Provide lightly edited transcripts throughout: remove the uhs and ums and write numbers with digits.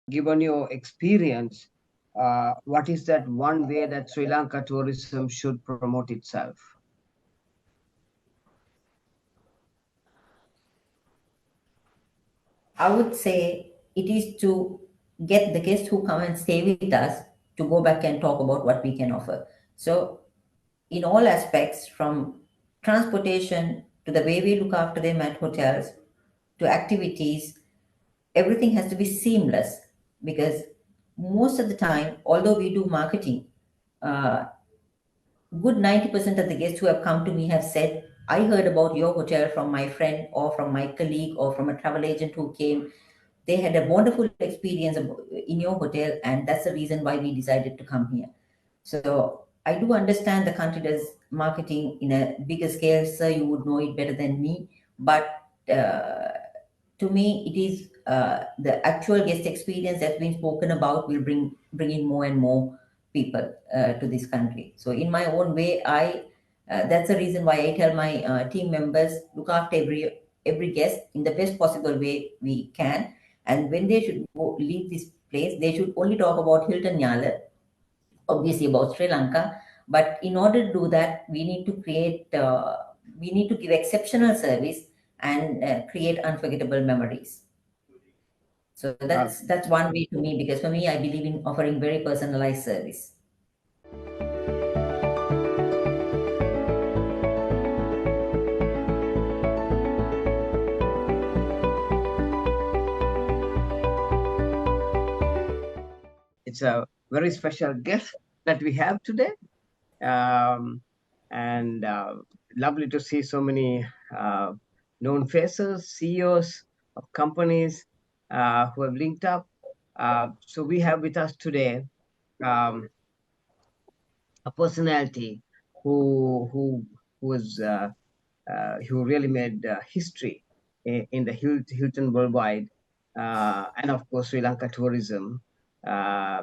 given your experience, what is that one way that Sri Lanka tourism should promote itself? I would say it is to get the guests who come and stay with us to go back and talk about what we can offer. So, in all aspects, from transportation to the way we look after them at hotels to activities, everything has to be seamless because most of the time, although we do marketing, uh, good 90% of the guests who have come to me have said, I heard about your hotel from my friend or from my colleague or from a travel agent who came. They had a wonderful experience in your hotel, and that's the reason why we decided to come here. So I do understand the country does marketing in a bigger scale, sir. You would know it better than me. But uh, to me, it is the actual guest experience that's been spoken about will bring in more and more people to this country. So in my own way, I that's the reason why I tell my team members look after every guest in the best possible way we can. And when they should leave this place, they should only talk about Hilton Yala, obviously about Sri Lanka. But in order to do that, we need to give exceptional service and create unforgettable memories. So Uh, that's one way to me, because for me, I believe in offering very personalized service. it's a very special guest that we have today. Um, and lovely to see so many uh, known faces, CEOs of companies who have linked up. So we have with us today um, a personality who who was who really made history in the Hilton worldwide, and of course Sri Lanka tourism,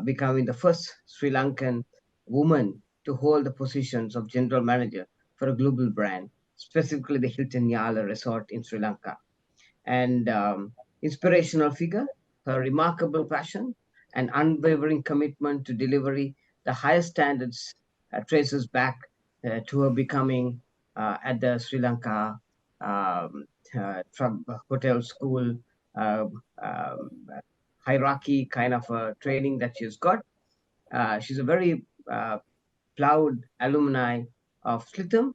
becoming the first Sri Lankan woman to hold the positions of general manager for a global brand, specifically the Hilton Yala Resort in Sri Lanka. And inspirational figure, her remarkable passion and unwavering commitment to delivery the highest standards traces back to her becoming at the Sri Lanka from hotel school uh, um, hierarchy kind of training that she's got. She's a very proud alumni of Slitham,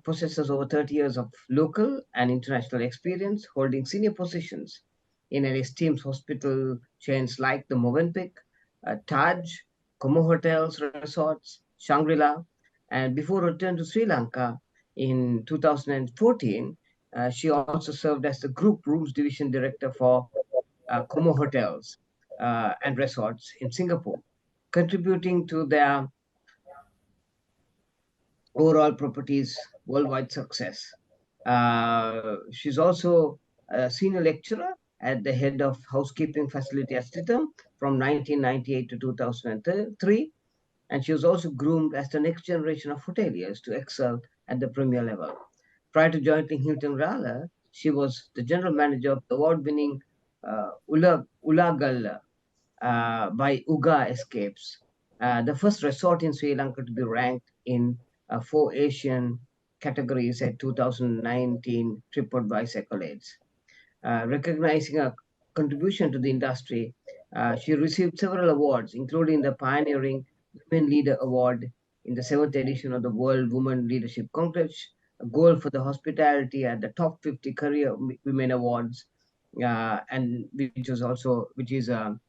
possesses over 30 years of local and international experience, holding senior positions in an esteemed hospital chains like the Movenpick, Taj, Como Hotels, Resorts, Shangri-La, and before return to Sri Lanka in 2014, she also served as the Group Rooms Division Director for Como Hotels and Resorts in Singapore, contributing to their overall properties worldwide success. She's also a senior lecturer at the head of housekeeping facility at Streatham from 1998 to 2003, and she was also groomed as the next generation of hoteliers to excel at the premier level. Prior to joining Hilton Rala, she was the general manager of the award-winning Ulagal by Uga Escapes, the first resort in Sri Lanka to be ranked in four Asian categories at 2019 TripAdvisor accolades. Recognizing her contribution to the industry, she received several awards, including the Pioneering Women Leader Award in the seventh edition of the World Women Leadership Congress, a goal for the hospitality at the Top 50 Career Women Awards, and which is a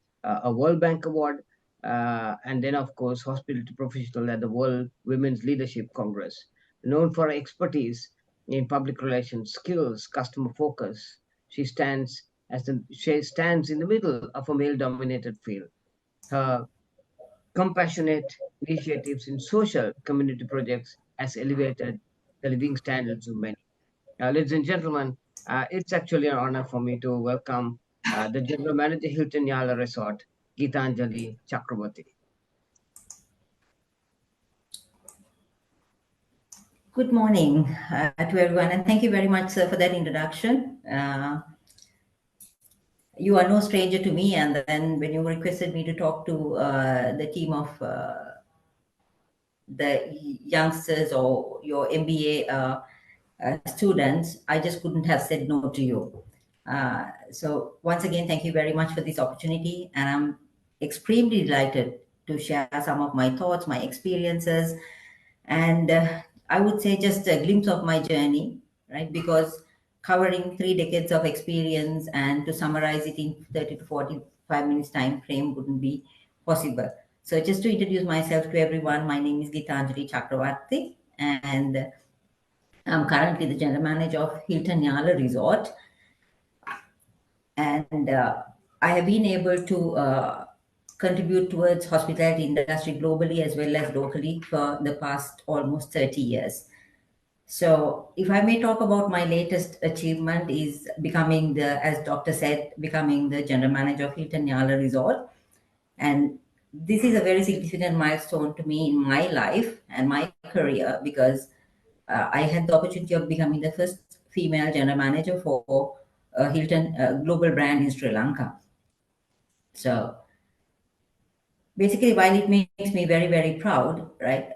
World Bank Award, and then of course hospitality professional at the World Women's Leadership Congress, known for her expertise in public relations skills, customer focus. She stands in the middle of a male-dominated field. Her compassionate initiatives in social community projects has elevated the living standards of many. Ladies and gentlemen, it's actually an honor for me to welcome the General Manager Hilton Yala Resort, Gitanjali Chakravarthy. Good morning to everyone, and thank you very much, sir, for that introduction. You are no stranger to me, and then when you requested me to talk to the team of the youngsters or your MBA students, I just couldn't have said no to you. So once again, thank you very much for this opportunity, and I'm extremely delighted to share some of my thoughts, my experiences, and I would say just a glimpse of my journey, right? Because covering 3 decades of experience and to summarize it in 30 to 45 minutes time frame wouldn't be possible. So just to introduce myself to everyone, my name is Gitanjali Chakravarthy, and I'm currently the general manager of Hilton Yala Resort, and I have been able to contribute towards hospitality industry globally as well as locally for the past almost 30 years. So, if I may talk about my latest achievement is becoming the, as Doctor said, becoming the general manager of Hilton Yala Resort, and this is a very significant milestone to me in my life and my career because I had the opportunity of becoming the first female general manager for Hilton global brand in Sri Lanka. So basically, while it makes me very, very proud, right?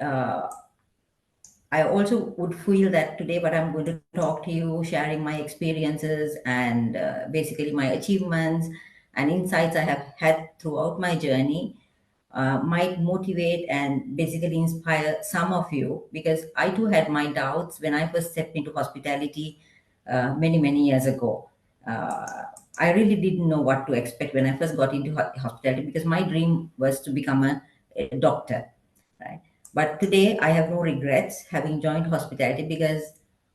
I also would feel that today, what I'm going to talk to you, sharing my experiences and basically my achievements and insights I have had throughout my journey, might motivate and basically inspire some of you because I too had my doubts when I first stepped into hospitality many, many years ago. Uh, I really didn't know what to expect when I first got into hospitality because my dream was to become a doctor, right? But today I have no regrets having joined hospitality because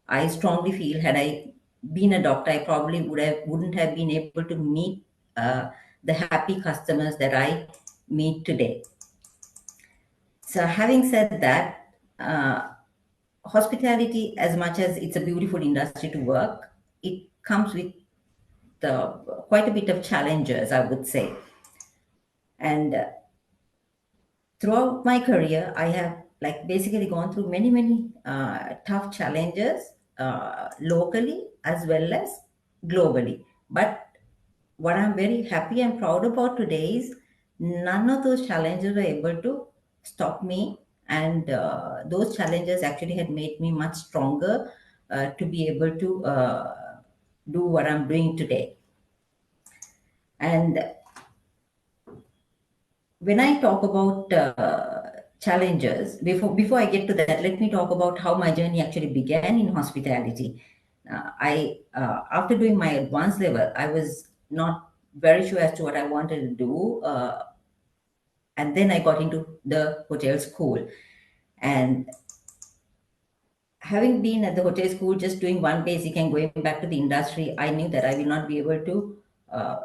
I strongly feel had I been a doctor, I probably wouldn't have been able to meet the happy customers that I meet today. So, having said that, hospitality, as much as it's a beautiful industry to work, it comes with quite a bit of challenges, I would say. And throughout my career, I have like basically gone through many, many tough challenges locally as well as globally. But what I'm very happy and proud about today is none of those challenges were able to stop me. And those challenges actually had made me much stronger to be able to do what I'm doing today. And when I talk about challenges, before I get to that, let me talk about how my journey actually began in hospitality. I After doing my advanced level, I was not very sure as to what I wanted to do, and then I got into the hotel school. And having been at the hotel school, just doing one basic and going back to the industry, I knew that I will not be uh,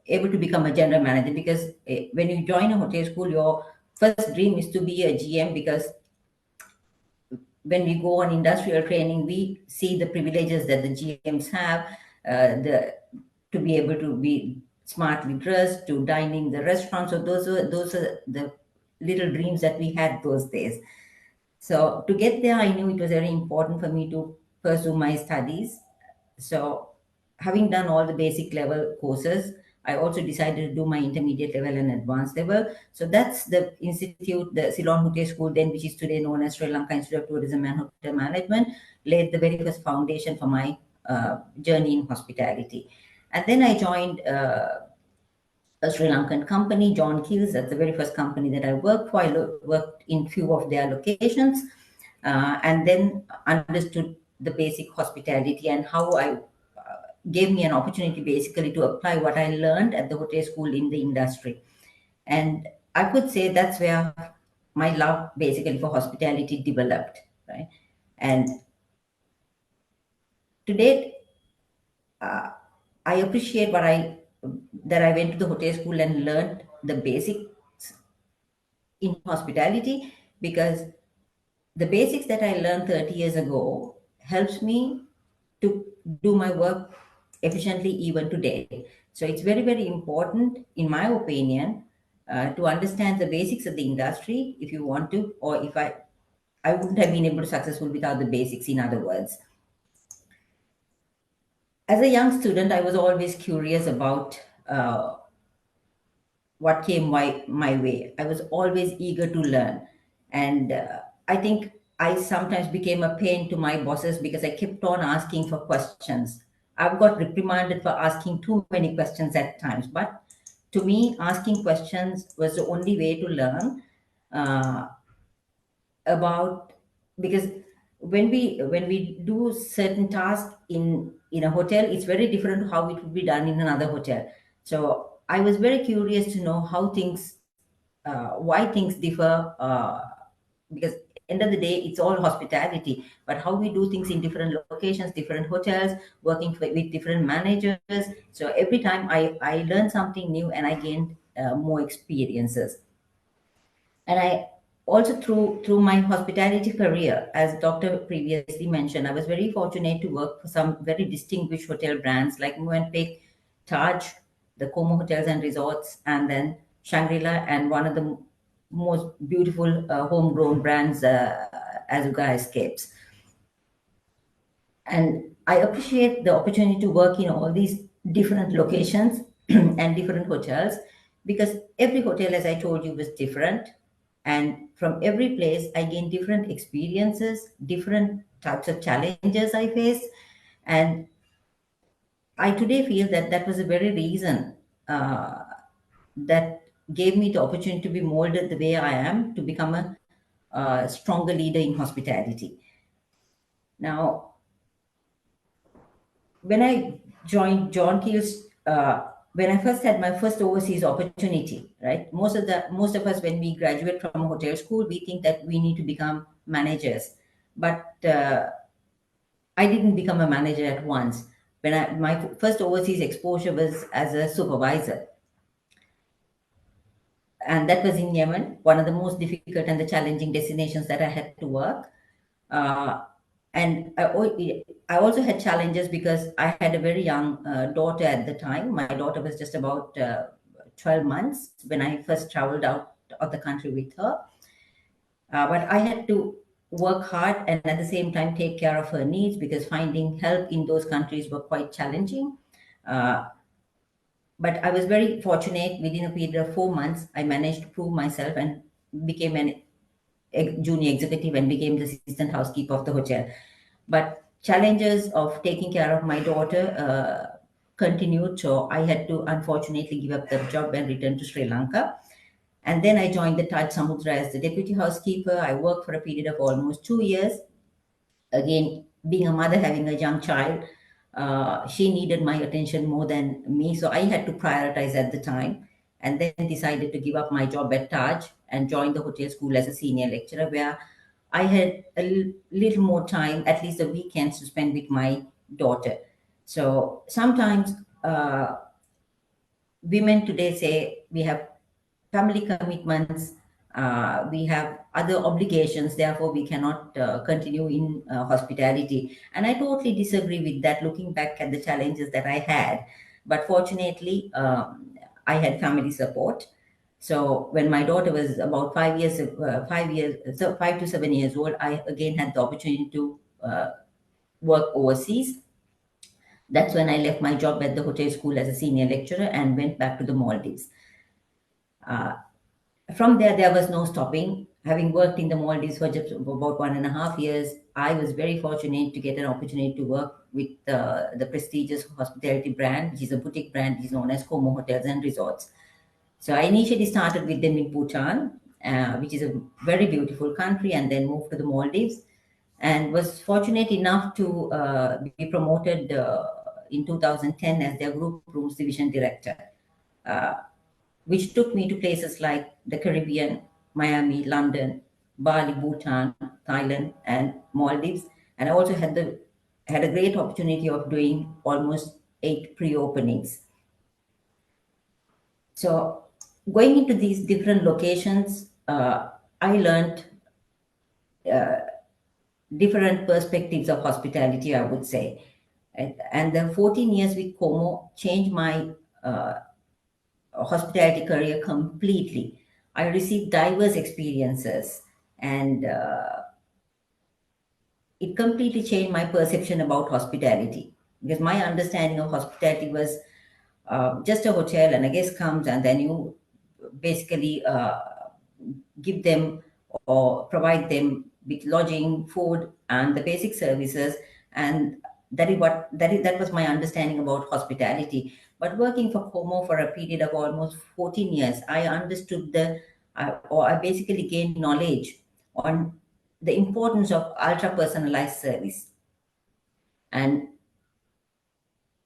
able to become a general manager because when you join a hotel school, your first dream is to be a GM because when we go on industrial training, we see the privileges that the GMs have, the to be able to be smartly dressed, to dine in the restaurants. So those are the little dreams that we had those days. So to get there, I knew it was very important for me to pursue my studies. So having done all the basic level courses, I also decided to do my intermediate level and advanced level. So that's the institute, the Ceylon Hotel School, then which is today known as Sri Lanka Institute of Tourism and Hotel Management, laid the very first foundation for my journey in hospitality. And then I joined a Sri Lankan company, John Keel's. That's the very first company that I worked for. I worked in few of their locations, and then understood the basic hospitality and how I gave me an opportunity basically to apply what I learned at the hotel school in the industry. And I could say that's where my love basically for hospitality developed, right? And to date, uh, I appreciate what I that I went to the hotel school and learned the basics in hospitality because the basics that I learned 30 years ago helps me to do my work efficiently even today. So it's very, very important, in my opinion, to understand the basics of the industry if you want to, or if I wouldn't have been able to successful without the basics, in other words. As a young student, I was always curious about uh, what came my way. I was always eager to learn. And I think I sometimes became a pain to my bosses because I kept on asking for questions. I've got reprimanded for asking too many questions at times. But to me, asking questions was the only way to learn uh, about, because when we do certain tasks in a hotel, it's very different to how it would be done in another hotel. So I was very curious to know how things, why things differ, because end of the day it's all hospitality, but how we do things in different locations, different hotels, working with different managers. So every time I learned something new and I gained more experiences. And I also, through my hospitality career, as doctor previously mentioned, I was very fortunate to work for some very distinguished hotel brands like Movenpick, Taj, the Como Hotels and Resorts, and then Shangri-La, and one of the most beautiful homegrown brands, Azuga Escapes. And I appreciate the opportunity to work in all these different locations and different hotels, because every hotel, as I told you, was different. And from every place, I gained different experiences, different types of challenges I faced. And I today feel that that was the very reason that gave me the opportunity to be molded the way I am, to become a stronger leader in hospitality. Now, when I joined John Keel's, when I first had my first overseas opportunity, right? Most of us, when we graduate from a hotel school, we think that we need to become managers, but I didn't become a manager at once. When my first overseas exposure was as a supervisor, and that was in Yemen, one of the most difficult and the challenging destinations that I had to work. Uh, and I also had challenges because I had a very young daughter at the time. My daughter was just about 12 months when I first traveled out of the country with her. But I had to work hard and at the same time take care of her needs, because finding help in those countries were quite challenging. Uh, but I was very fortunate. Within a period of 4 months, I managed to prove myself and became an junior executive and became the assistant housekeeper of the hotel. But challenges of taking care of my daughter continued, so I had to unfortunately give up the job and return to Sri Lanka. And then I joined the Taj Samudra as the deputy housekeeper. I worked for a period of almost 2 years. Again, being a mother having a young child, she needed my attention more than me, so I had to prioritize at the time. And then decided to give up my job at Taj and join the hotel school as a senior lecturer, where I had a little more time, at least the weekends, to spend with my daughter. So sometimes women today say we have family commitments, we have other obligations, therefore we cannot continue in hospitality. And I totally disagree with that, looking back at the challenges that I had. But fortunately, I had family support. So when my daughter was about 5 years, so 5 to 7 years old, I again had the opportunity to work overseas. That's when I left my job at the hotel school as a senior lecturer and went back to the Maldives. From there, there was no stopping. Having worked in the Maldives for just about 1.5 years, I was very fortunate to get an opportunity to work with the prestigious hospitality brand, which is a boutique brand, is known as Como Hotels and Resorts. So I initially started with them in Bhutan, which is a very beautiful country, and then moved to the Maldives, and was fortunate enough to be promoted in 2010 as their group rooms division director, uh, which took me to places like the Caribbean, Miami, London, Bali, Bhutan, Thailand, and Maldives. And I also had a great opportunity of doing almost 8 pre-openings. So going into these different locations, I learned different perspectives of hospitality, I would say. And the 14 years with Como changed my hospitality career completely. I received diverse experiences, and it completely changed my perception about hospitality, because my understanding of hospitality was just a hotel and a guest comes and then you basically give them or provide them with lodging, food, and the basic services. And that was my understanding about hospitality. But working for Como for a period of almost 14 years, I understood or I basically gained knowledge on the importance of ultra personalized service. And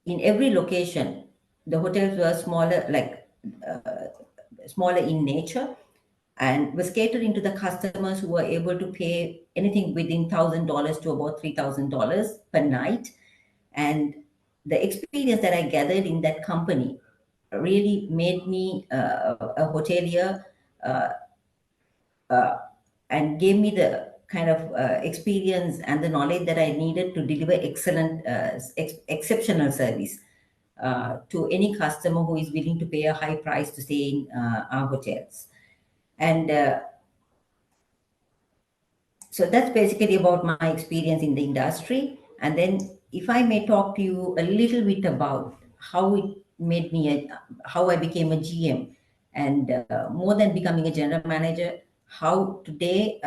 in every location, the hotels were smaller, uh, smaller in nature, and was catering to the customers who were able to pay anything within $1,000 to about $3,000 per night. And the experience that I gathered in that company really made me a hotelier, uh, uh, and gave me the kind of experience and the knowledge that I needed to deliver excellent, exceptional service to any customer who is willing to pay a high price to stay in our hotels. And so that's basically about my experience in the industry. And then, if I may talk to you a little bit about how it made me how I became a GM, and more than becoming a general manager, how today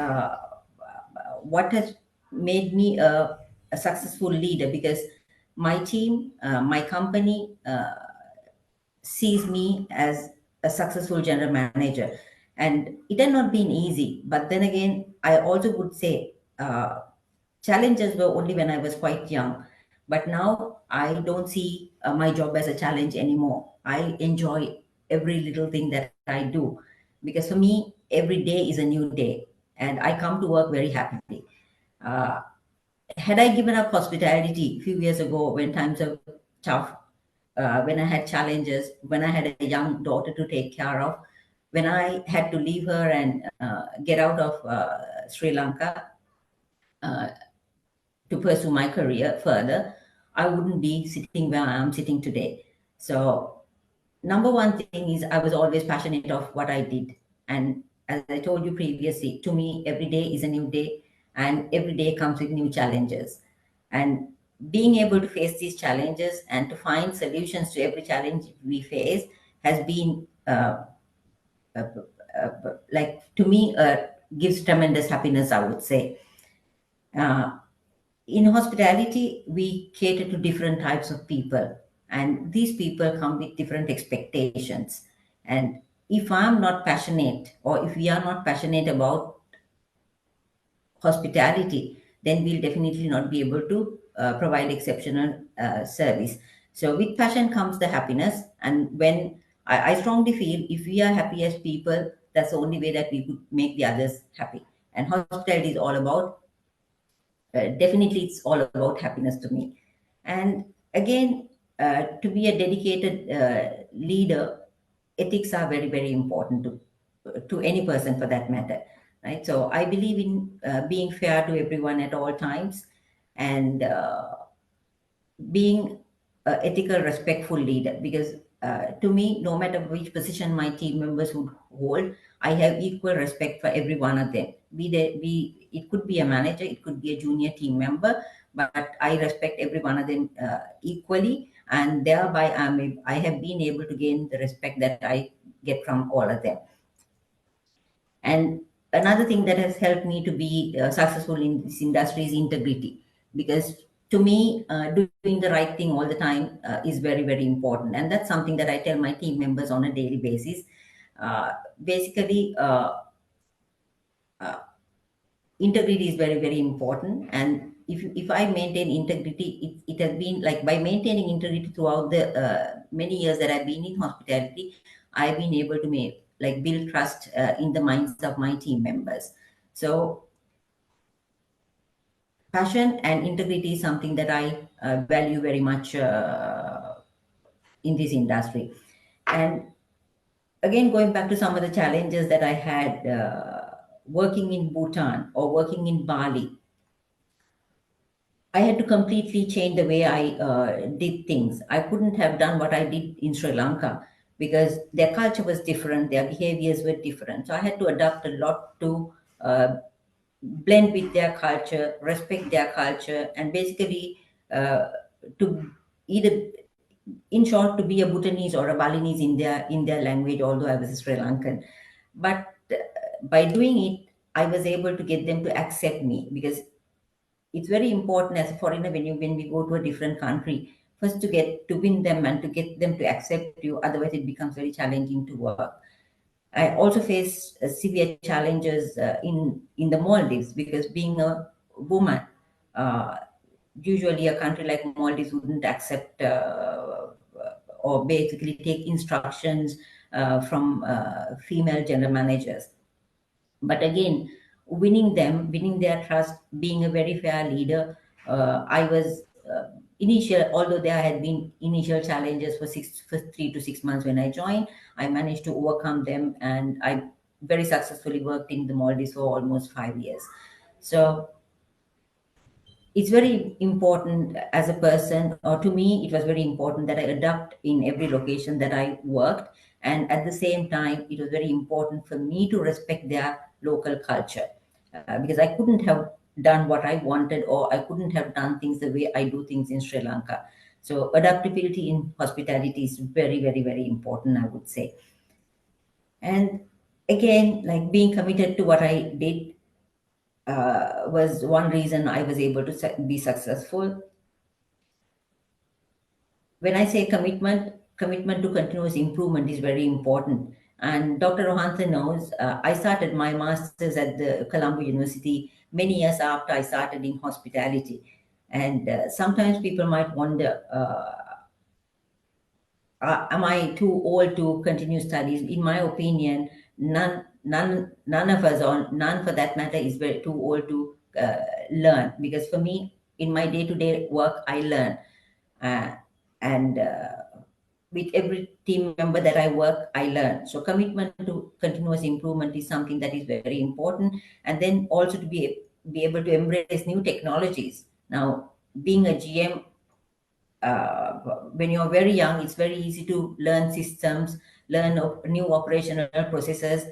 what has made me a successful leader, because my team, my company, sees me as a successful general manager. And it had not been easy. But then again, I also would say challenges were only when I was quite young. But now I don't see my job as a challenge anymore. I enjoy every little thing that I do, because for me, every day is a new day, and I come to work very happily. Uh, had I given up hospitality a few years ago when times are tough, when I had challenges, when I had a young daughter to take care of, when I had to leave her and get out of Sri Lanka uh, to pursue my career further, I wouldn't be sitting where I am sitting today. So, number one thing is I was always passionate of what I did. And as I told you previously, to me, every day is a new day, and every day comes with new challenges. And being able to face these challenges and to find solutions to every challenge we face has been uh, like, to me, gives tremendous happiness, I would say. uh, in hospitality, we cater to different types of people, and these people come with different expectations. And if I'm not passionate, or if we are not passionate about hospitality, then we'll definitely not be able to provide exceptional service. So, with passion comes the happiness. And when I strongly feel if we are happy as people, that's the only way that we could make the others happy. And hospitality is all about, definitely, it's all about happiness to me. And again, to be a dedicated leader, ethics are very, very important to any person for that matter, right? So I believe in being fair to everyone at all times, and being a ethical, respectful leader. Because to me, no matter which position my team members would hold, I have equal respect for every one of them. It could be a manager, it could be a junior team member, but I respect every one of them equally, and thereby I have been able to gain the respect that I get from all of them. And another thing that has helped me to be successful in this industry is integrity, because to me, doing the right thing all the time is very, very important. And that's something that I tell my team members on a daily basis. Basically, uh, integrity is very, very important. And if I maintain integrity, it has been like, by maintaining integrity throughout the many years that I've been in hospitality, I've been able to make, like, build trust in the minds of my team members. So passion and integrity is something that I value very much in this industry. And again, going back to some of the challenges that I had working in Bhutan or working in Bali, I had to completely change the way I did things. I couldn't have done what I did in Sri Lanka because their culture was different, their behaviors were different. So I had to adapt a lot to blend with their culture, respect their culture, and basically to either in short, to be a Bhutanese or a Balinese in their language, although I was a Sri Lankan. But by doing it, I was able to get them to accept me, because it's very important as a foreigner when we go to a different country, first to get to win them and to get them to accept you. Otherwise, it becomes very challenging to work. I also faced severe challenges in the Maldives, because being a woman, uh, usually a country like Maldives wouldn't accept or basically take instructions from female general managers. But again, winning their trust, being a very fair leader, I was initial. Although there had been initial challenges for 3 to 6 months when I joined, I managed to overcome them, and I very successfully worked in the Maldives for almost 5 years. So it's very important as a person, or to me, it was very important that I adapt in every location that I worked. And at the same time, it was very important for me to respect their local culture, because I couldn't have done what I wanted, or I couldn't have done things the way I do things in Sri Lanka. So, adaptability in hospitality is very, very, very important, I would say. And again, like being committed to what I did was one reason I was able to be successful. When I say commitment, commitment to continuous improvement is very important. And Dr. Rohantha knows, I started my master's at the Colombo University many years after I started in hospitality. And sometimes people might wonder, am I too old to continue studies? In my opinion, none of us, or none for that matter, is very too old to learn. Because for me, in my day-to-day work, I learn, uh, and with every team member that I work, I learn. So commitment to continuous improvement is something that is very important, and then also to be able to embrace new technologies. Now, being a GM, when you're very young, it's very easy to learn systems, learn new operational processes.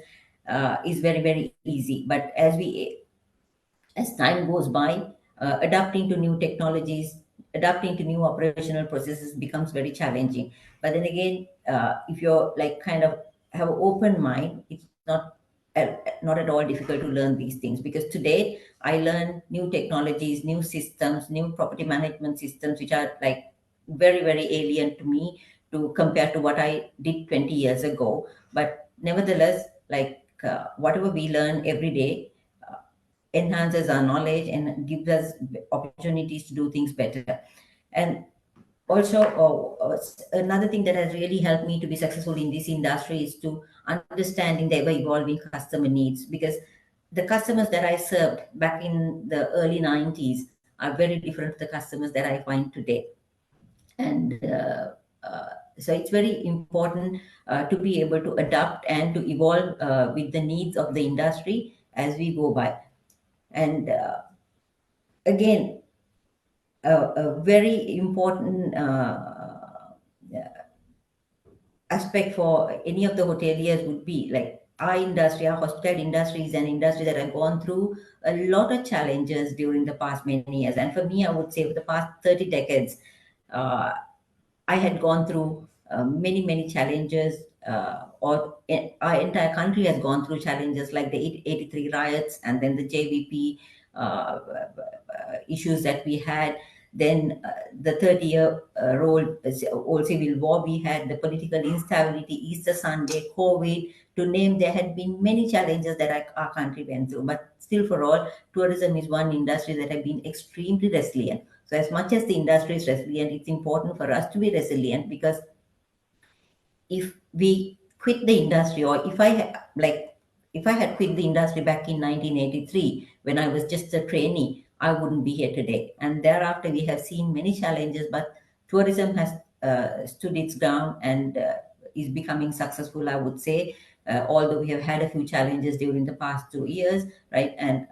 Is very, very easy. But as time goes by, adapting to new technologies, adapting to new operational processes becomes very challenging. But then again, if you're like kind of have an open mind, it's not at all difficult to learn these things, because today I learn new technologies, new systems, new property management systems, which are like very, very alien to me to compare to what I did 20 years ago. But nevertheless, like whatever we learn every day enhances our knowledge and gives us opportunities to do things better. And also, another thing that has really helped me to be successful in this industry is to understanding the ever evolving customer needs, because the customers that I served back in the early 90s are very different to the customers that I find today. And so it's very important to be able to adapt and to evolve with the needs of the industry as we go by. And again, a very important aspect for any of the hoteliers would be like our industry, our hospitality industry is an industry that have gone through a lot of challenges during the past many years. And for me, I would say for the past 30 decades, uh, I had gone through many, many challenges, our entire country has gone through challenges like the 83 riots, and then the JVP issues that we had. Then the 30-year old civil war we had, the political instability, Easter Sunday, COVID, to name, there had been many challenges that our country went through. But still, for all, tourism is one industry that have been extremely resilient. So as much as the industry is resilient, it's important for us to be resilient, because if we quit the industry, or if I had quit the industry back in 1983 when I was just a trainee, I wouldn't be here today. And thereafter, we have seen many challenges, but tourism has stood its ground and is becoming successful, I would say. Although we have had a few challenges during the past 2 years, right? And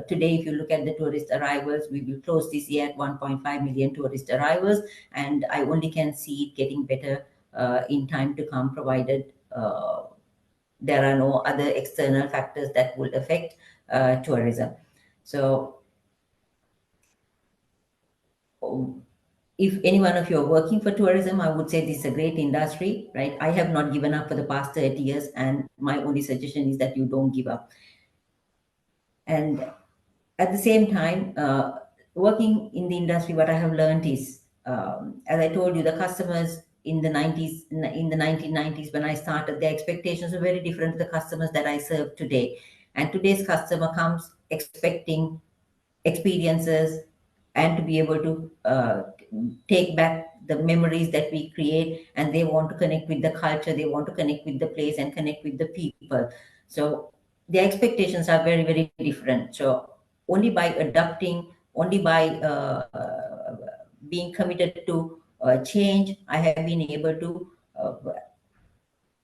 today, if you look at the tourist arrivals, we will close this year at 1.5 million tourist arrivals, and I only can see it getting better in time to come, provided there are no other external factors that will affect tourism. So, if any one of you are working for tourism, I would say this is a great industry, right? I have not given up for the past 30 years, and my only suggestion is that you don't give up. And at the same time, working in the industry, what I have learned is, as I told you, the customers in the 90s, in the 1990s, when I started, their expectations were very different to the customers that I serve today. And today's customer comes expecting experiences and to be able to take back the memories that we create, and they want to connect with the culture, they want to connect with the place and connect with the people. So their expectations are very, very different. So only by adapting, only by being committed to change, I have been able to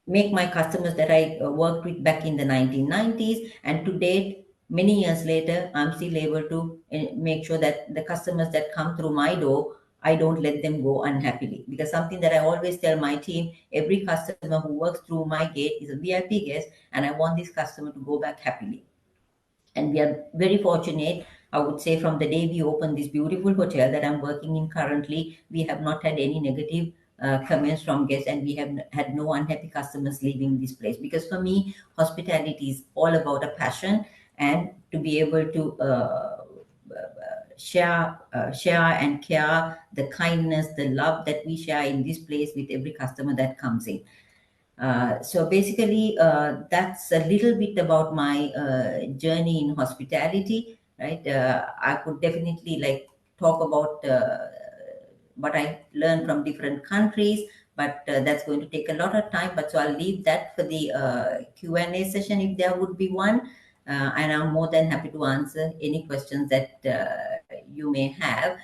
make my customers that I worked with back in the 1990s. And to date, many years later, I'm still able to make sure that the customers that come through my door, I don't let them go unhappily. Because something that I always tell my team, every customer who works through my gate is a VIP guest, and I want this customer to go back happily. And we are very fortunate, I would say, from the day we opened this beautiful hotel that I'm working in currently, we have not had any negative comments from guests, and we have had no unhappy customers leaving this place. Because for me, hospitality is all about a passion, and to be able to share and care the kindness, the love that we share in this place with every customer that comes in. So basically, that's a little bit about my journey in hospitality, right? I could definitely like talk about what I learned from different countries, but that's going to take a lot of time. But so I'll leave that for the Q&A session if there would be one. And I'm more than happy to answer any questions that you may have.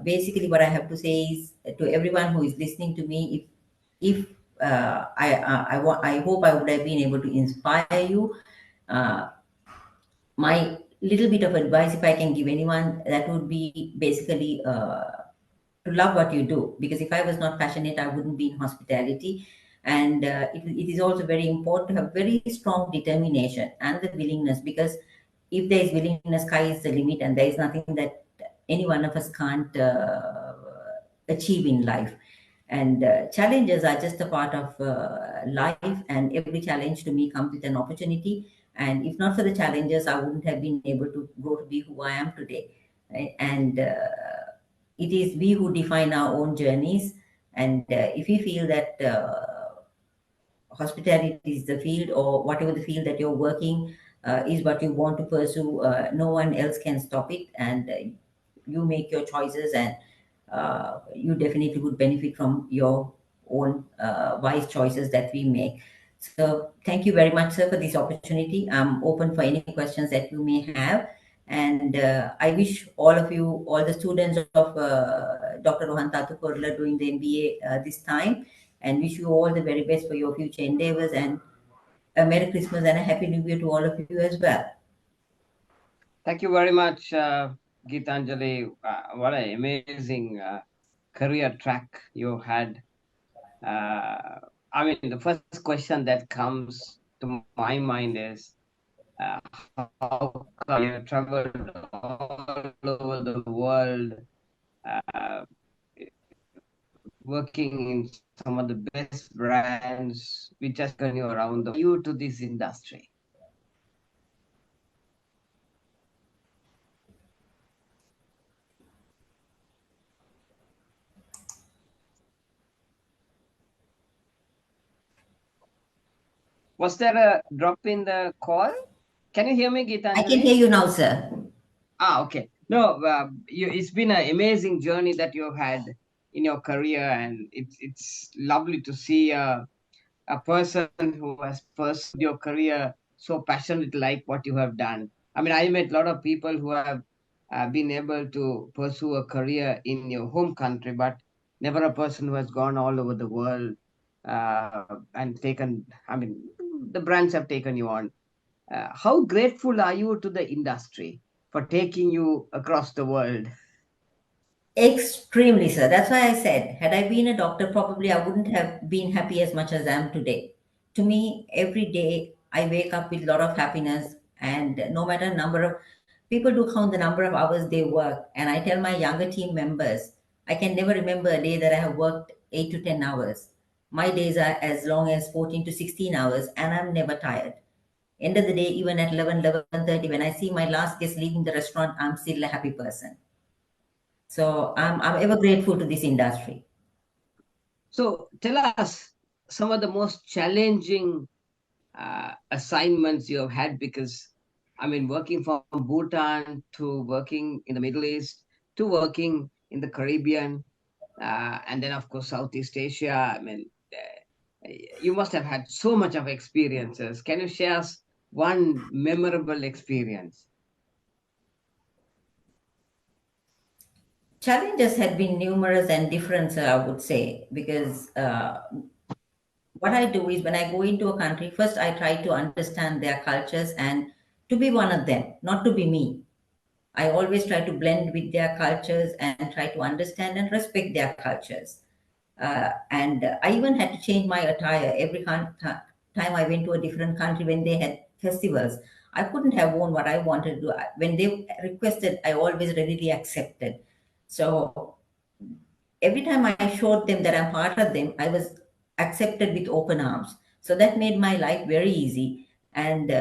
Basically, what I have to say is to everyone who is listening to me, if I hope I would have been able to inspire you. Uh, my little bit of advice, if I can give anyone, that would be basically to love what you do. Because if I was not passionate, I wouldn't be in hospitality. And it is also very important to have very strong determination and the willingness. Because if there is willingness, sky is the limit, and there is nothing that any one of us can't achieve in life. And challenges are just a part of life, and every challenge to me comes with an opportunity. And if not for the challenges, I wouldn't have been able to grow to be who I am today, right? And it is we who define our own journeys. And if we feel that hospitality is the field, or whatever the field that you're working is what you want to pursue, no one else can stop it. And you make your choices, and you definitely would benefit from your own wise choices that we make. So thank you very much, sir, for this opportunity. I'm open for any questions that you may have. And I wish all of you, all the students of Dr. Rohan Tatukorla doing the MBA this time, and wish you all the very best for your future endeavors. And a Merry Christmas and a Happy New Year to all of you as well. Thank you very much, Gitanjali. What an amazing career track you had. Uh, I mean, the first question that comes to my mind is how come you traveled all over the world, uh, working in some of the best brands, which has taken you around you to this industry? Was there a drop in the call? Can you hear me, I can Gitanjali? hear you now, sir. Okay. No, it's been an amazing journey that you've had in your career, and it's lovely to see a person who has pursued your career so passionately like what you have done. I mean, I met a lot of people who have been able to pursue a career in your home country, but never a person who has gone all over the world and taken, I mean, the brands have taken you on. How grateful are you to the industry for taking you across the world? Extremely, sir. That's why I said, had I been a doctor, probably I wouldn't have been happy as much as I am today. To me, every day I wake up with a lot of happiness, and no matter number of people do count the number of hours they work. And I tell my younger team members, I can never remember a day that I have worked 8 to 10 hours. My days are as long as 14 to 16 hours, and I'm never tired. End of the day, even at 11:30, when I see my last guest leaving the restaurant, I'm still a happy person. So I'm ever grateful to this industry. So tell us some of the most challenging assignments you have had, because I mean, working from Bhutan to working in the Middle East to working in the Caribbean, and then of course Southeast Asia. I mean, you must have had so much of experiences. Can you share us one memorable experience? Challenges had been numerous and different, I would say, because what I do is when I go into a country, first I try to understand their cultures and to be one of them, not to be me. I always try to blend with their cultures and try to understand and respect their cultures. And I even had to change my attire every time I went to a different country when they had festivals. I couldn't have worn what I wanted to do. When they requested, I always readily accepted. So every time I showed them that I'm part of them, I was accepted with open arms. So that made my life very easy. And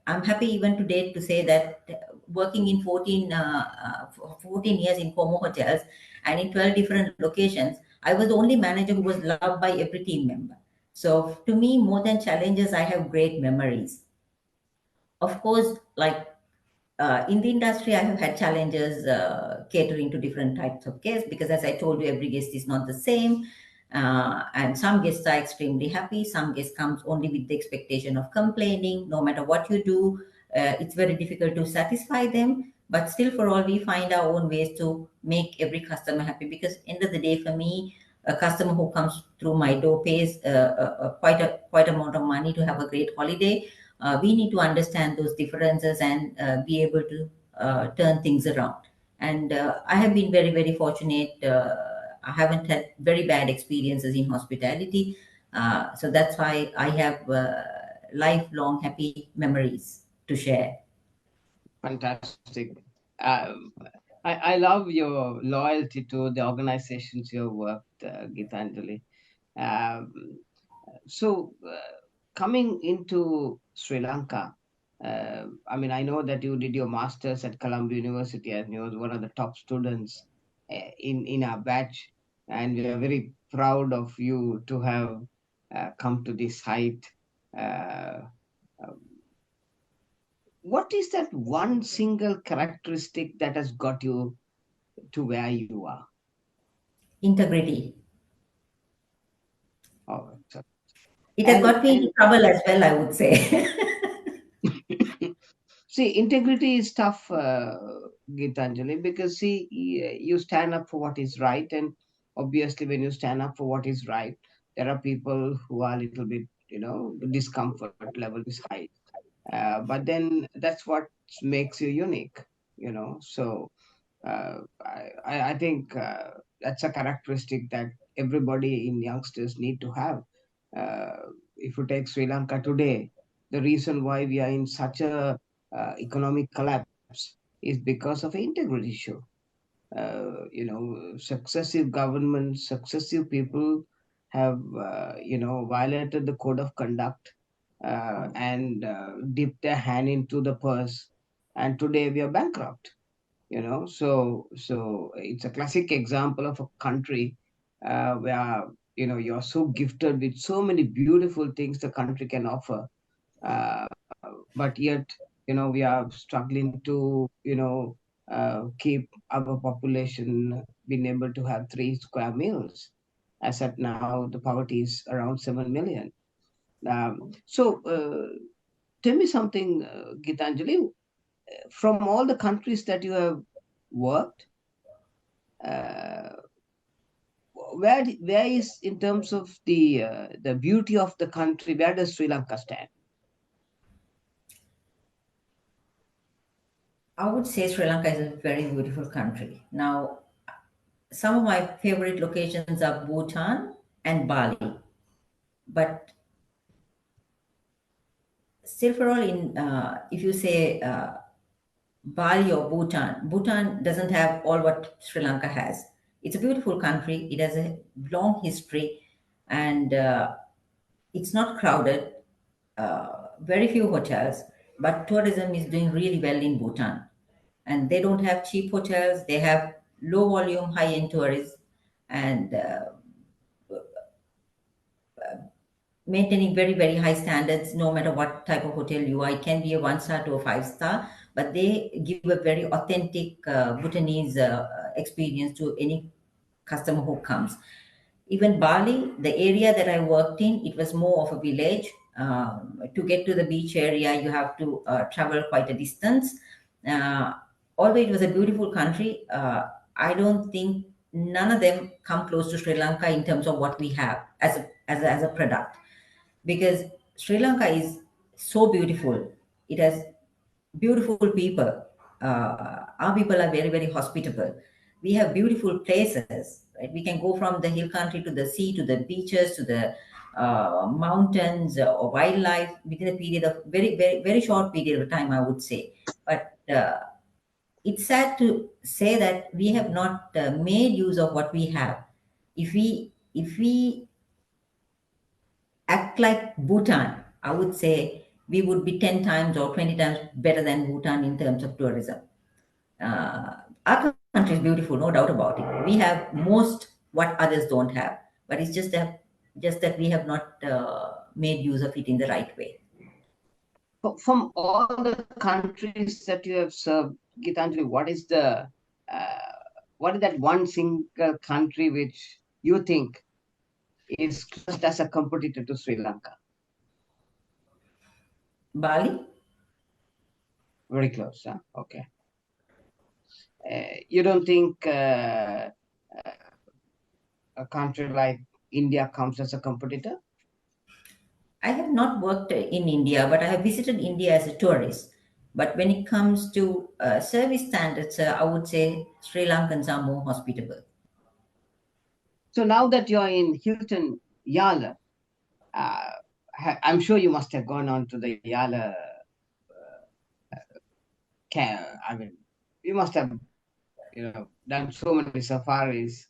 I'm happy even to date to say that working in 14 years in Como hotels and in 12 different locations, I was the only manager who was loved by every team member. So to me, more than challenges, I have great memories. Of course, like in the industry, I have had challenges catering to different types of guests because, as I told you, every guest is not the same. And some guests are extremely happy. Some guests comes only with the expectation of complaining. No matter what you do, it's very difficult to satisfy them. But still, for all, we find our own ways to make every customer happy. Because end of the day, for me, a customer who comes through my door pays quite amount of money to have a great holiday. We need to understand those differences and be able to turn things around. And I have been very, very fortunate. I haven't had very bad experiences in hospitality. So that's why I have lifelong happy memories to share. Fantastic. Um, I love your loyalty to the organizations you have worked, Gitanjali. Um, so, coming into Sri Lanka, I mean, I know that you did your master's at Columbia University and you was one of the top students in our batch, and we are very proud of you to have come to this height. Uh, uh, what is that one single characteristic that has got you to where you are? Integrity. Oh, so- It has and got me in trouble as well, I would say. see, integrity is tough, Gitanjali, because see, you stand up for what is right, and obviously, when you stand up for what is right, there are people who are a little bit, the discomfort level is high. But then that's what makes you unique, So I think that's a characteristic that everybody in youngsters need to have. If you take Sri Lanka today, the reason why we are in such a economic collapse is because of an integrity issue. Successive governments, successive people have, violated the code of conduct and dipped their hand into the purse, and today we are bankrupt. So it's a classic example of a country where you're so gifted with so many beautiful things the country can offer, uh, but yet we are struggling to keep our population being able to have 3 square meals. As at now, the poverty is around 7 million. So tell me something, Gitanjali, from all the countries that you have worked, uh, where is, in terms of the beauty of the country, where does Sri Lanka stand? I would say Sri Lanka is a very beautiful country. Now, some of my favorite locations are Bhutan and Bali. But still, for all, in if you say Bali or Bhutan, Bhutan doesn't have all what Sri Lanka has. It's a beautiful country. It has a long history, and it's not crowded. Very few hotels, but tourism is doing really well in Bhutan. And they don't have cheap hotels. They have low volume, high end tourists, and maintaining very very high standards no matter what type of hotel you are. It can be a 1 star to a 5 star, but they give a very authentic Bhutanese experience to any customer who comes. Even Bali, the area that I worked in, it was more of a village. To get to the beach area, you have to travel quite a distance. uh, Although it was a beautiful country, I don't think none of them come close to Sri Lanka in terms of what we have as a product, because Sri Lanka is so beautiful. It has beautiful people. Our people are very, very hospitable. We have beautiful places, right? We can go from the hill country to the sea, to the beaches, to the mountains or wildlife within a period of very, very, very short period of time, I would say. But it's sad to say that we have not made use of what we have. If we act like Bhutan, I would say we would be 10 times or 20 times better than Bhutan in terms of tourism. Our country is beautiful, no doubt about it. We have most what others don't have, but it's just that we have not made use of it in the right way. From all the countries that you have served, Gitanjali, uh, what is that one single country which you think is just as a competitor to Sri Lanka? Bali. Very close, huh? Okay. You don't think a country like India comes as a competitor? I have not worked in India, but I have visited India as a tourist. But when it comes to service standards, I would say Sri Lankans are more hospitable. So now that you're in Hilton, Yala, uh, I'm sure you must have gone on to the Yala. I mean, you must have, done so many safaris.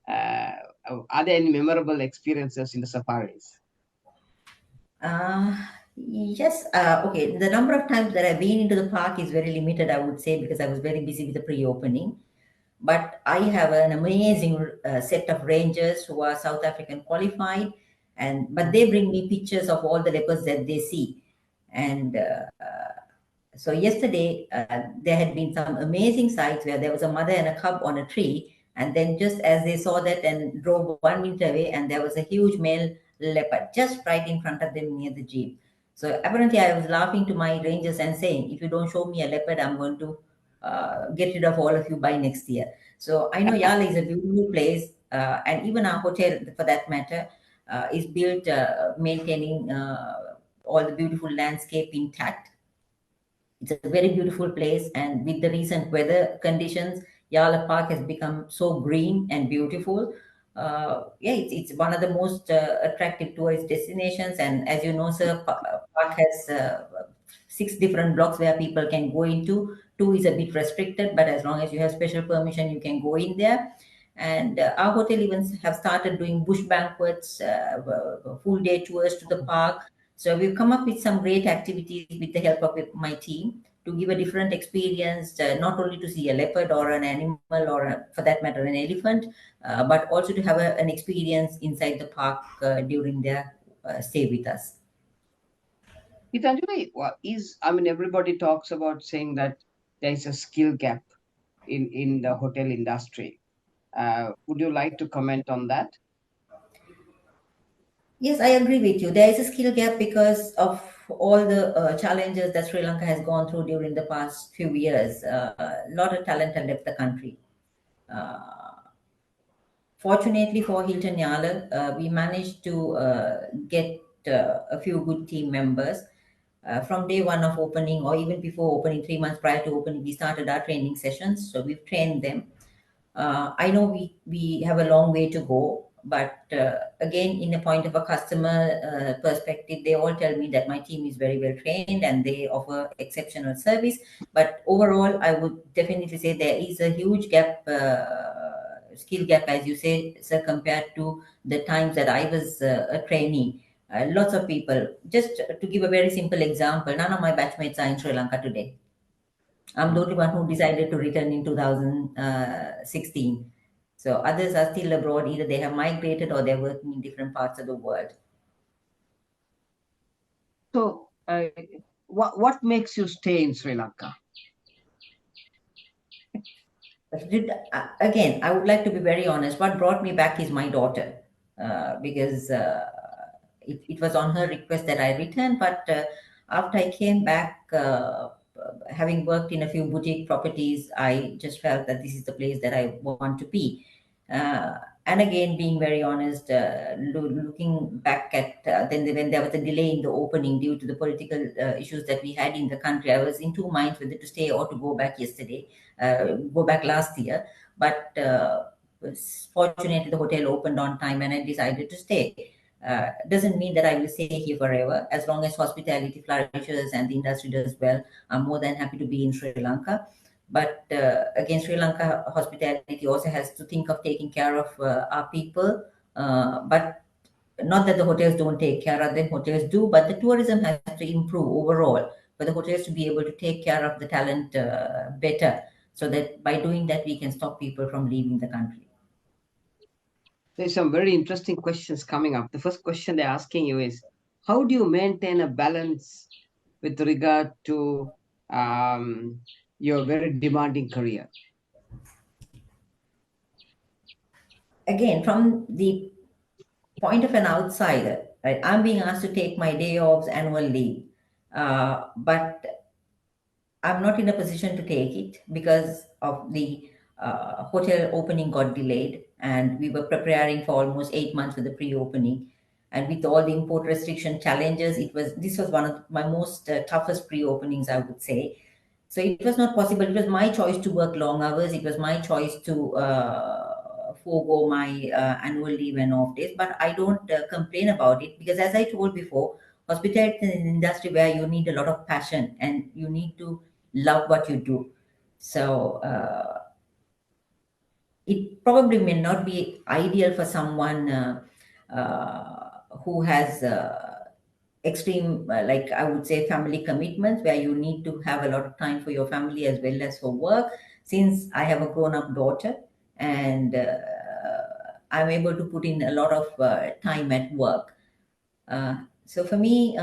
Uh, are there any memorable experiences in the safaris? Uh, yes. Okay. The number of times that I've been into the park is very limited, I would say, because I was very busy with the pre-opening. But I have an amazing set of rangers who are South African qualified, and but they bring me pictures of all the leopards that they see. And so yesterday, there had been some amazing sights where there was a mother and a cub on a tree, and then just as they saw that and drove 1 minute away, and there was a huge male leopard just right in front of them near the jeep. So apparently, I was laughing to my rangers and saying, "If you don't show me a leopard, I'm going to get rid of all of you by next year." So I know Yala is a beautiful place, and even our hotel, for that matter, is built maintaining all the beautiful landscape intact. It's a very beautiful place, and with the recent weather conditions, Yala Park has become so green and beautiful. Yeah, it's one of the most attractive tourist destinations. And as you know, sir, park has 6 different blocks where people can go into. Two is a bit restricted, but as long as you have special permission, you can go in there. And our hotel even have started doing bush banquets, full day tours to the park. So we've come up with some great activities with the help of my team to give a different experience, not only to see a leopard or an animal or, for that matter, an elephant, but also to have an experience inside the park during their stay with us. Gitanjali, I mean, everybody talks about saying that there is a skill gap in the hotel industry. Would you like to comment on that? Yes, I agree with you. There is a skill gap because of all the challenges that Sri Lanka has gone through during the past few years. A lot of talent has left the country. Uh, Fortunately for Hilton Yala, we managed to get a few good team members. From day one of opening, or even before opening, 3 months prior to opening, we started our training sessions. So we've trained them. I know we have a long way to go, but again, in a point of a customer perspective, they all tell me that my team is very well trained and they offer exceptional service. But overall, I would definitely say there is a huge gap skill gap, as you say, sir, compared to the times that I was a trainee. Lots of people, just to give a very simple example, none of my batchmates are in Sri Lanka today. I'm the Mm. only one who decided to return in 2016. So others are still abroad. Either they have migrated or they're working in different parts of the world. So, what makes you stay in Sri Lanka? Again, I would like to be very honest. What brought me back is my daughter, because it was on her request that I returned. But after I came back, having worked in a few boutique properties, I just felt that this is the place that I want to be. Uh, and again, being very honest, looking back at then when there was a delay in the opening due to the political issues that we had in the country, I was in two minds whether to stay or to go back last year. But fortunately, the hotel opened on time, and I decided to stay. Doesn't mean that I will stay here forever. As long as hospitality flourishes and the industry does well, I'm more than happy to be in Sri Lanka. But again, Sri Lanka hospitality also has to think of taking care of our people. But not that the hotels don't take care of them, hotels do, but the tourism has to improve overall for the hotels to be able to take care of the talent better, so that by doing that we can stop people from leaving the country. There's some very interesting questions coming up. The first question they're asking you is, how do you maintain a balance with regard to um, your very demanding career? Again, from the point of an outsider, right, I'm being asked to take my day offs, annual leave, but I'm not in a position to take it because of the hotel opening got delayed, and we were preparing for almost 8 months for the pre-opening. And with all the import restriction challenges, this was one of my most toughest pre-openings, I would say. So it was not possible. It was my choice to work long hours. It was my choice to forego my annual leave and off days. But I don't complain about it because, as I told before, hospitality is an industry where you need a lot of passion and you need to love what you do. So it probably may not be ideal for someone who has extreme, like I would say, family commitments, where you need to have a lot of time for your family as well as for work. Since I have a grown up daughter, and I'm able to put in a lot of time at work. So for me,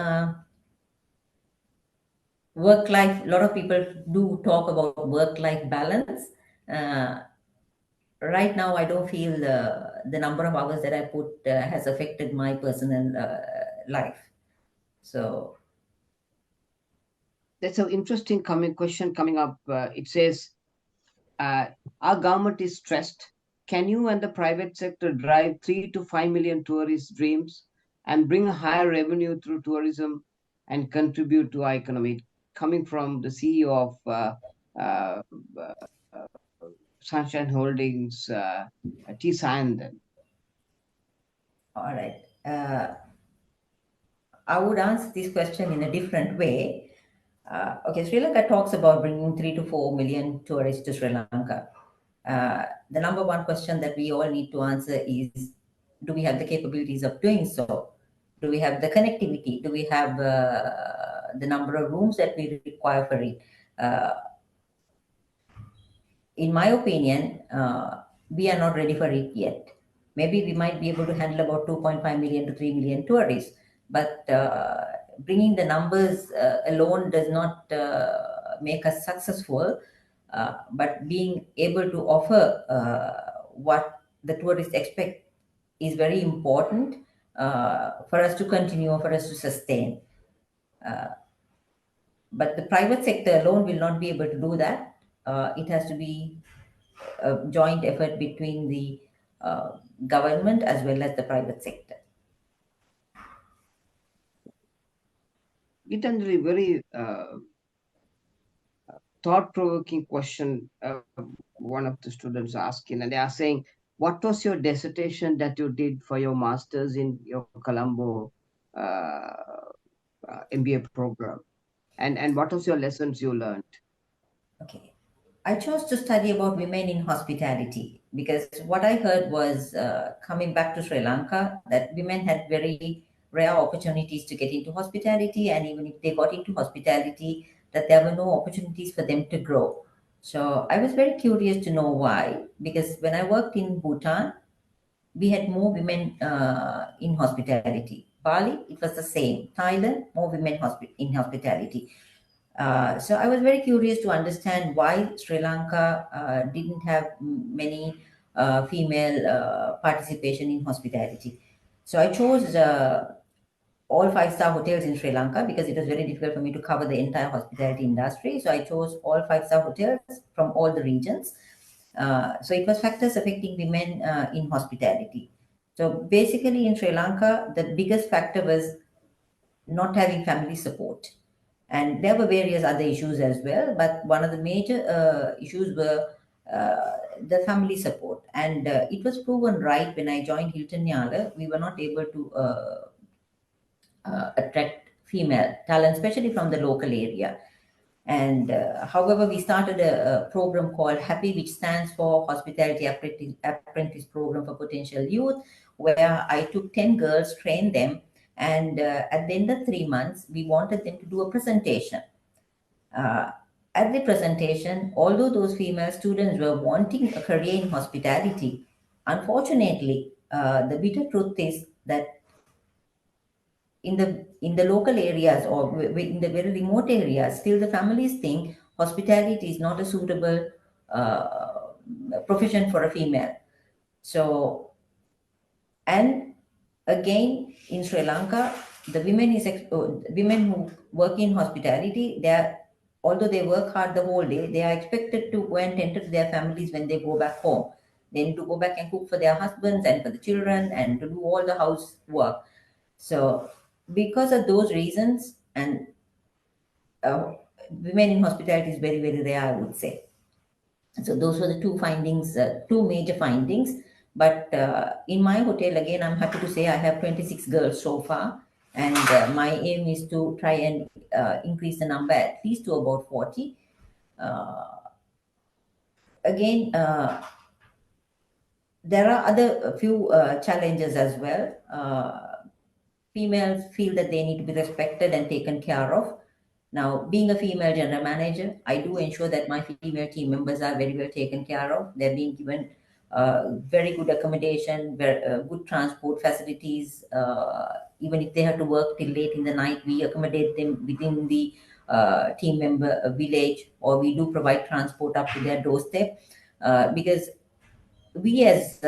work life, a lot of people do talk about work life balance. Uh, right now, I don't feel the number of hours that I put has affected my personal life. So, That's an interesting question coming up. It says, uh, our government is stressed. Can you and the private sector drive 3 to 5 million tourist dreams and bring a higher revenue through tourism and contribute to our economy? Coming from the CEO of uh, uh, Sunshine Holdings, T. Sayandan. all right. I would answer this question in a different way. Okay, Sri Lanka talks about bringing 3 to 4 million tourists to Sri Lanka. The number one question that we all need to answer is, do we have the capabilities of doing so? Do we have the connectivity? Do we have the number of rooms that we require for it? Uh, in my opinion, we are not ready for it yet. Maybe we might be able to handle about 2.5 million to 3 million tourists, but bringing the numbers alone does not make us successful. But being able to offer what the tourists expect is very important for us to continue, for us to sustain. But the private sector alone will not be able to do that. It has to be a joint effort between the government as well as the private sector. Gitanjali, very thought-provoking question. One of the students asking, and they are saying, "What was your dissertation that you did for your masters in your Colombo MBA program, and what was your lessons you learned?" Okay. I chose to study about women in hospitality because what I heard was coming back to Sri Lanka that women had very rare opportunities to get into hospitality, and even if they got into hospitality, that there were no opportunities for them to grow. So I was very curious to know why, because when I worked in Bhutan, we had more women in hospitality. Bali, it was the same. Thailand, more women in hospitality. So I was very curious to understand why Sri Lanka didn't have many female participation in hospitality. So I chose all five-star hotels in Sri Lanka because it was very difficult for me to cover the entire hospitality industry. So I chose all five-star hotels from all the regions. So it was factors affecting women in hospitality. So basically in Sri Lanka, the biggest factor was not having family support. And there were various other issues as well, but one of the major issues were the family support. And it was proven right when I joined Hilton Yala, we were not able to attract female talent, especially from the local area. And however, we started a program called Happy, which stands for Hospitality Apprentice Program for Potential Youth, where I took 10 girls, trained them, and at the end of 3 months, we wanted them to do a presentation. Uh, at the presentation, although those female students were wanting a career in hospitality, unfortunately, the bitter truth is that in the local areas or in the very remote areas, still the families think hospitality is not a suitable profession for a female. So, and again in Sri Lanka, the women who work in hospitality, they are, although they work hard the whole day, they are expected to go and tend to their families when they go back home. They need to go back and cook for their husbands and for the children and to do all the housework. So, because of those reasons, and uh, women in hospitality is very, very rare, I would say. So, those were the two findings, two major findings. But in my hotel, again, I'm happy to say I have 26 girls so far. And my aim is to try and increase the number at least to about 40. Uh, again, there are other few challenges as well. Females feel that they need to be respected and taken care of. Now, being a female general manager, I do ensure that my female team members are very well taken care of. They're being given very good accommodation, good transport facilities. Even if they have to work till late in the night, we accommodate them within the team member village, or we do provide transport up to their doorstep. Because we as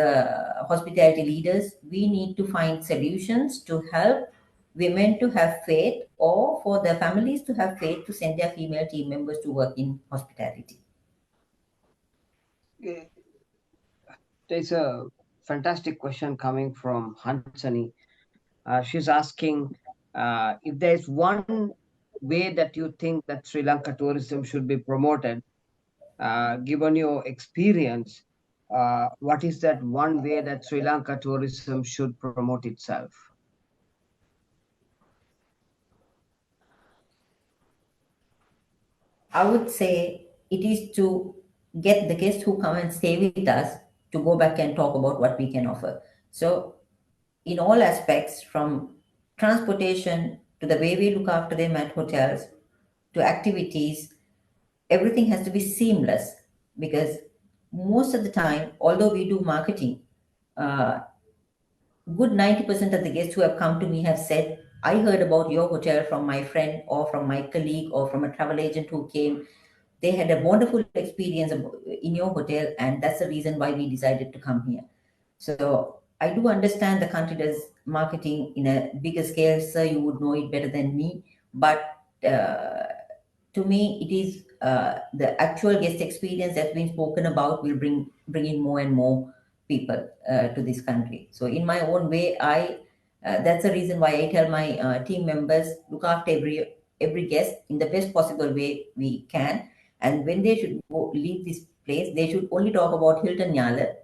hospitality leaders, we need to find solutions to help women to have faith, or for their families to have faith to send their female team members to work in hospitality. Eh, There's a fantastic question coming from Hansani. She's asking if there's one way that you think that Sri Lanka tourism should be promoted, given your experience, what is that one way that Sri Lanka tourism should promote itself? I would say it is to get the guests who come and stay with us to go back and talk about what we can offer. So, in all aspects, from transportation to the way we look after them at hotels to activities, everything has to be seamless, because most of the time, although we do marketing, uh, good 90% of the guests who have come to me have said, I heard about your hotel from my friend or from my colleague or from a travel agent who came. They had a wonderful experience in your hotel, and that's the reason why we decided to come here. So I do understand the country does marketing in a bigger scale, sir. You would know it better than me. But to me, it is the actual guest experience that's been spoken about will bring in more and more people to this country. So in my own way, I that's the reason why I tell my team members, look after every guest in the best possible way we can. And when they should leave this place, they should only talk about Hilton Yala,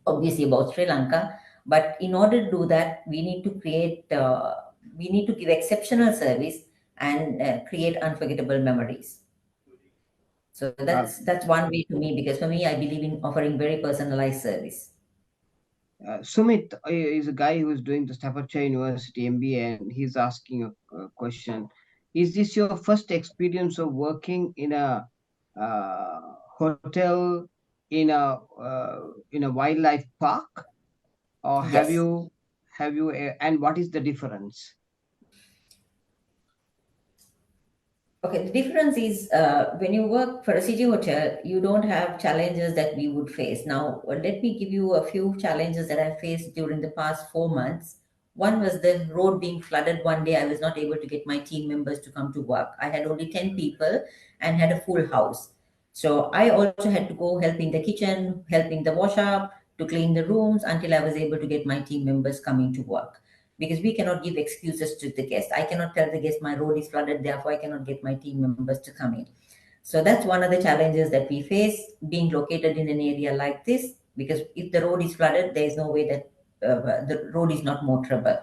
obviously about Sri Lanka. But in order to do that, we need to give exceptional service and create unforgettable memories. So Uh, that's one way to me, because for me, I believe in offering very personalized service. Sumit is a guy who is doing the Staffordshire University MBA, and he's asking a question. Is this your first experience of working in a hotel in a wildlife park, or Yes. and what is the difference? Okay, the difference is when you work for a city hotel, you don't have challenges that we would face. Now, let me give you a few challenges that I faced during the past 4 months. One was the road being flooded. One day, I was not able to get my team members to come to work. I had only 10 people and had a full house. So I also had to go help in the kitchen, helping the wash up, to clean the rooms until I was able to get my team members coming to work, because we cannot give excuses to the guest. I cannot tell the guest my road is flooded, therefore I cannot get my team members to come in. So that's one of the challenges that we face being located in an area like this, because if the road is flooded, there is no way that the road is not motorable.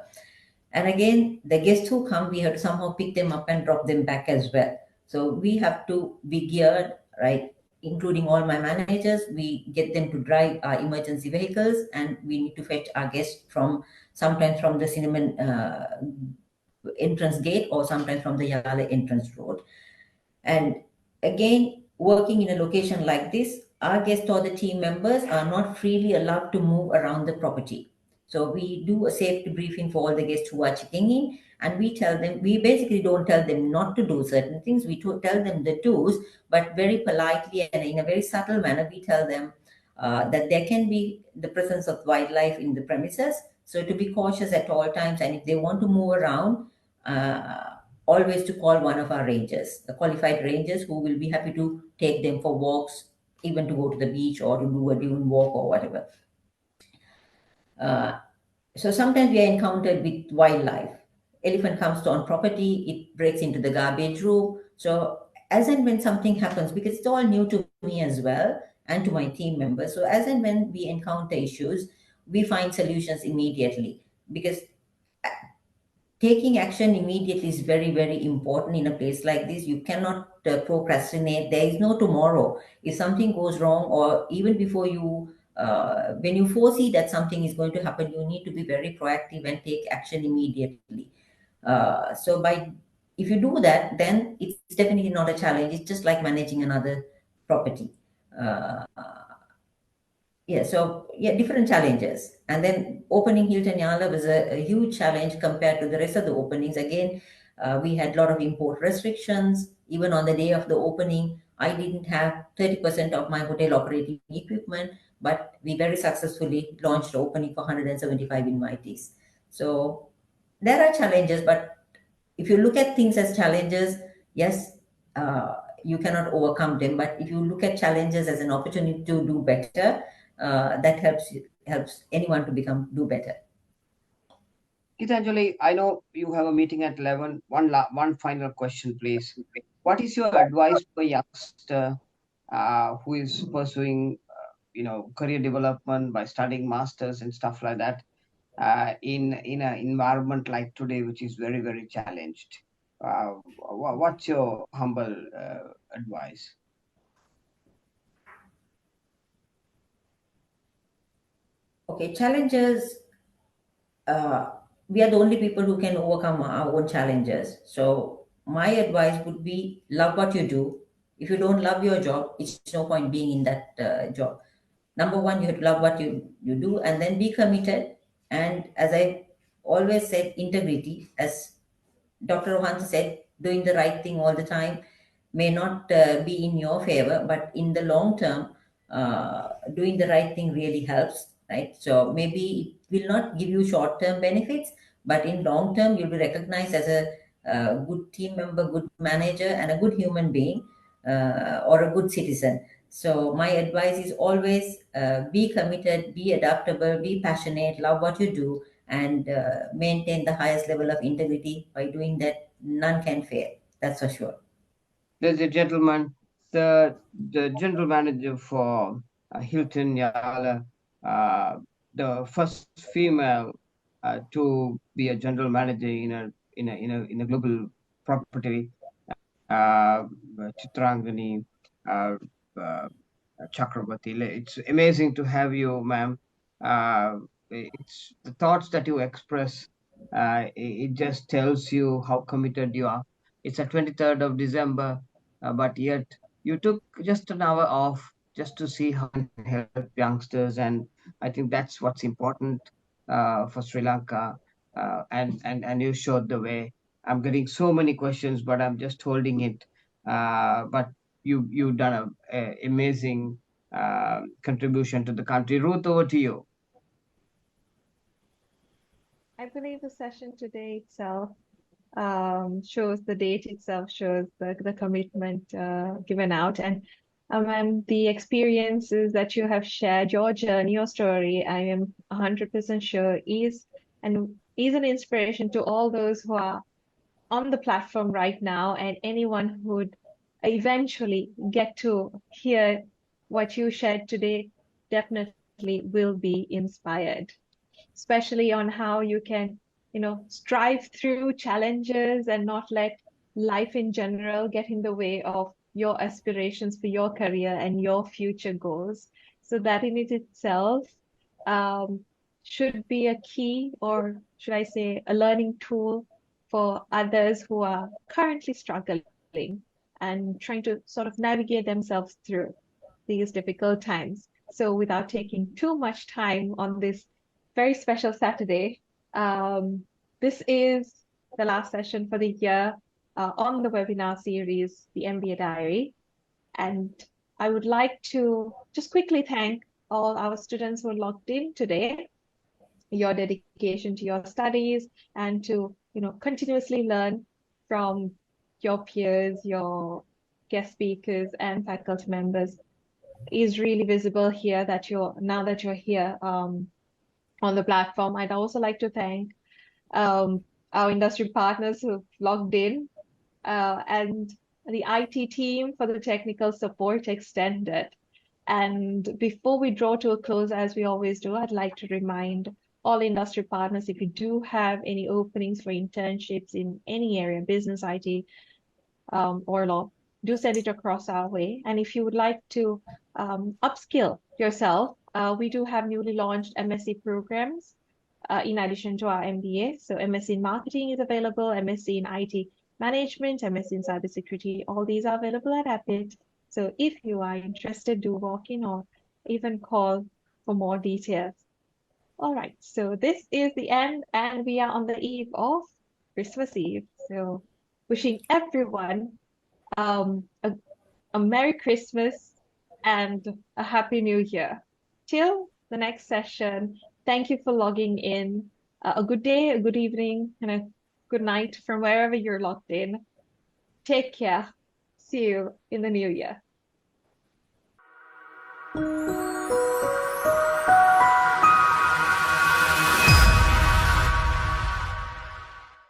And again, the guests who come, we have to somehow pick them up and drop them back as well. So we have to be geared, right? Including all my managers, we get them to drive our emergency vehicles, and we need to fetch our guests from sometimes from the cinnamon entrance gate, or sometimes from the Yala entrance road. And again, working in a location like this, our guests or the team members are not freely allowed to move around the property. So we do a safety briefing for all the guests who are checking in, and we tell them, we basically don't tell them not to do certain things. We tell them the do's, but very politely and in a very subtle manner, we tell them that there can be the presence of wildlife in the premises. So to be cautious at all times, and if they want to move around, uh, always to call one of our rangers, the qualified rangers, who will be happy to take them for walks, even to go to the beach or to do a dune walk or whatever. Uh, so sometimes we are encountered with wildlife. Elephant comes on property, it breaks into the garbage room. So as and when something happens, because it's all new to me as well and to my team members, so as and when we encounter issues, we find solutions immediately, because taking action immediately is very, very important in a place like this. You cannot procrastinate. There is no tomorrow. If something goes wrong, or even before you when you foresee that something is going to happen, you need to be very proactive and take action immediately. So by if you do that, then it's definitely not a challenge. It's just like managing another property. uh, yeah, so yeah, different challenges. And then opening Hilton Yala was a huge challenge compared to the rest of the openings. Again, we had a lot of import restrictions. Even on the day of the opening, I didn't have 30% of my hotel operating equipment, but we very successfully launched the opening for 175 invitees. So there are challenges, but if you look at things as challenges, yes, you cannot overcome them. But if you look at challenges as an opportunity to do better, that helps anyone to become do better. Gitanjali, I know you have a meeting at 11. One final question, please. What is your advice for a youngster who is pursuing, career development by studying masters and stuff like that, in an environment like today, which is very, very challenged? What's your humble advice? Okay, challenges. Uh, we are the only people who can overcome our own challenges. So my advice would be, love what you do. If you don't love your job, it's no point being in that job. Number one, you have to love what you do, and then be committed. And as I always said, integrity, as Dr. Rohan said, doing the right thing all the time may not be in your favor, but in the long term, doing the right thing really helps, right? So maybe it will not give you short term benefits, but in long term, you'll be recognized as a good team member, good manager, and a good human being, or a good citizen. So my advice is always be committed, be adaptable, be passionate, love what you do, and maintain the highest level of integrity. By doing that, none can fail. That's for sure. There's a gentleman, the general manager for Hilton Yala, uh, the first female to be a general manager in a global property, uh, Chitrangani. uh, uh, Chakravarthy. It's amazing to have you, ma'am. It's the thoughts that you express. It just tells you how committed you are. It's the 23rd of December, but yet you took just an hour off just to see how you can help youngsters, and I think that's what's important for Sri Lanka. And you showed the way. I'm getting so many questions, but I'm just holding it. But you've done a amazing contribution to the country. Ruth, over to you. I believe the session today itself shows the date itself shows the commitment given out and the experiences that you have shared, your journey, your story. I am 100% sure is an inspiration to all those who are on the platform right now and anyone who would eventually get to hear what you shared today definitely will be inspired, especially on how you can, strive through challenges and not let life in general get in the way of your aspirations for your career and your future goals. So that in it itself um, should be a key, or should I say, a learning tool for others who are currently struggling and trying to sort of navigate themselves through these difficult times. So, without taking too much time on this very special Saturday, this is the last session for the year on the webinar series, the MBA Diary. And I would like to just quickly thank all our students who are logged in today, your dedication to your studies and to, continuously learn from your peers, your guest speakers and faculty members is really visible here that you're here on the platform. I'd also like to thank our industry partners who've logged in and the IT team for the technical support extended. And before we draw to a close, as we always do, I'd like to remind all industry partners, if you do have any openings for internships in any area, business, IT, or law, do send it across our way. And if you would like to upskill yourself, we do have newly launched MSc programs in addition to our MBA. So MSc in marketing is available, MSc in IT management, MSc in cybersecurity. All these are available at Appit. So if you are interested, do walk in or even call for more details. All right, so this is the end, and we are on the eve of Christmas Eve. So wishing everyone um, a, a Merry Christmas and a Happy New Year. Till the next session, thank you for logging in. A good day, a good evening, and a good night from wherever you're logged in. Take care. See you in the new year.